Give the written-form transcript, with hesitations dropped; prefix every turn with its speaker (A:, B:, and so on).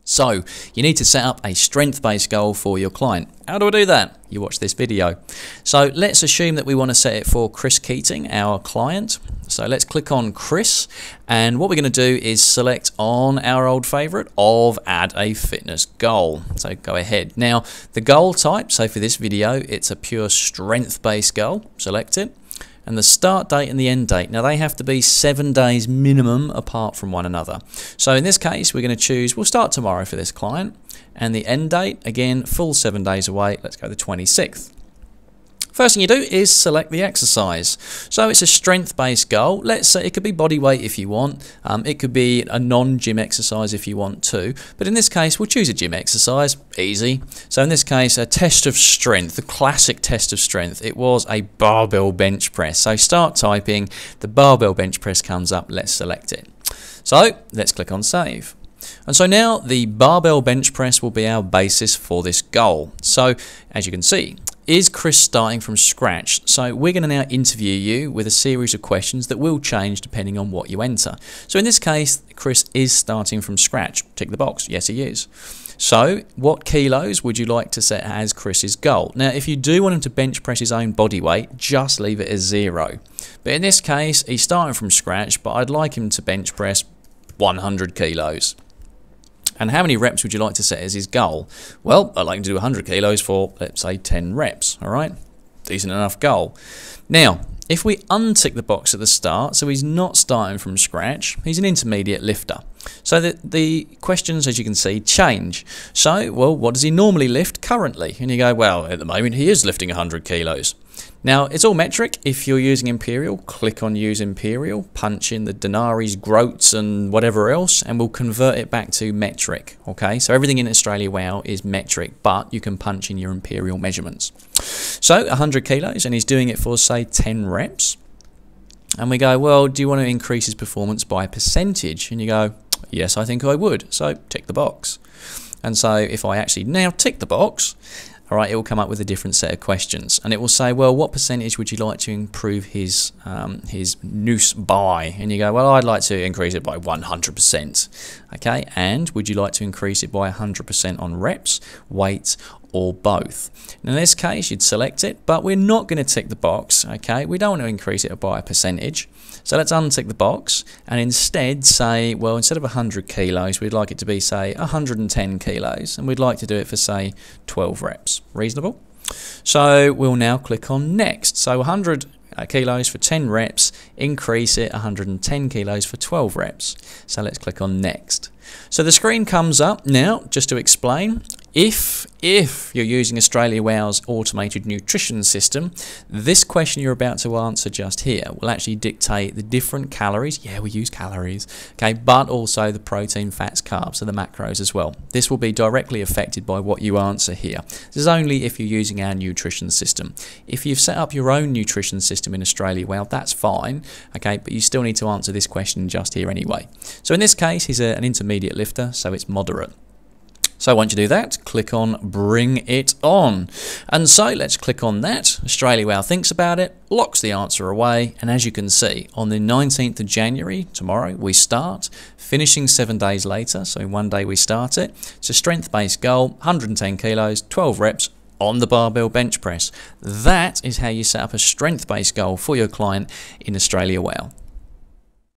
A: So you need to set up a strength-based goal for your client. How do I do that? You watch this video. So let's assume that we want to set it for Chris Keating, our client. So let's click on Chris, and what we're going to do is select on our old favorite of add a fitness goal. So go ahead. Now the goal type, so for this video, it's a pure strength-based goal. Select it. And the start date and the end date. Now they have to be 7 days minimum apart from one another. So in this case, we're going to choose, we'll start tomorrow for this client. And the end date, again, full 7 days away. Let's go the 26th. First thing you do is select the exercise. So it's a strength-based goal. Let's say it could be body weight if you want. It could be a non-gym exercise if you want to. But in this case, we'll choose a gym exercise. Easy. So in this case, a test of strength, the classic test of strength. It was a barbell bench press. So start typing. The barbell bench press comes up. Let's select it. So let's click on save. And so now the barbell bench press will be our basis for this goal. So as you can see, is Chris starting from scratch? So we're going to now interview you with a series of questions that will change depending on what you enter. So in this case, Chris is starting from scratch. Tick the box. Yes, he is. So what kilos would you like to set as Chris's goal? Now, if you do want him to bench press his own body weight, just leave it as 0. But in this case, he's starting from scratch, but I'd like him to bench press 100 kilos. And how many reps would you like to set as his goal? Well, I'd like him to do 100 kilos for, let's say, 10 reps, all right? Decent enough goal. Now, if we untick the box at the start, so he's not starting from scratch, he's an intermediate lifter. So the questions, as you can see, change. So, well, what does he normally lift currently? And you go, well, at the moment, he is lifting 100 kilos. Now, it's all metric. If you're using Imperial, click on Use Imperial, punch in the denaries, groats, and whatever else, and we'll convert it back to metric, okay? So everything in Australia WOW is metric, but you can punch in your Imperial measurements. So 100 kilos, and he's doing it for, say, 10 reps. And we go, well, do you want to increase his performance by a percentage? And you go, yes, I think I would. So tick the box. And so if I actually now tick the box, all right, it will come up with a different set of questions, and it will say, well, what percentage would you like to improve his noose by? And you go, well, I'd like to increase it by 100%. Okay, and would you like to increase it by 100% on reps, weight, or both? In this case, you'd select it, but we're not going to tick the box. Okay, we don't want to increase it by a percentage. So let's untick the box and instead say, well, instead of 100 kilos, we'd like it to be, say, 110 kilos, and we'd like to do it for, say, 12 reps. Reasonable? So we'll now click on next. So 100 kilos for 10 reps, increase it 110 kilos for 12 reps. So let's click on next. So the screen comes up now, just to explain. If you're using Australia WOW's automated nutrition system, this question you're about to answer just here will actually dictate the different calories. Yeah, we use calories, okay, but also the protein, fats, carbs, so the macros as well. This will be directly affected by what you answer here. This is only if you're using our nutrition system. If you've set up your own nutrition system in Australia WOW, that's fine, okay, but you still need to answer this question just here anyway. So in this case, he's an intermediate lifter, so it's moderate. So once you do that, click on Bring It On. And so let's click on that. Australia WOW thinks about it, locks the answer away, and as you can see, on the 19th of January, tomorrow, we start, finishing 7 days later, so in 1 day we start it. It's a strength-based goal, 110 kilos, 12 reps, on the barbell bench press. That is how you set up a strength-based goal for your client in Australia WOW.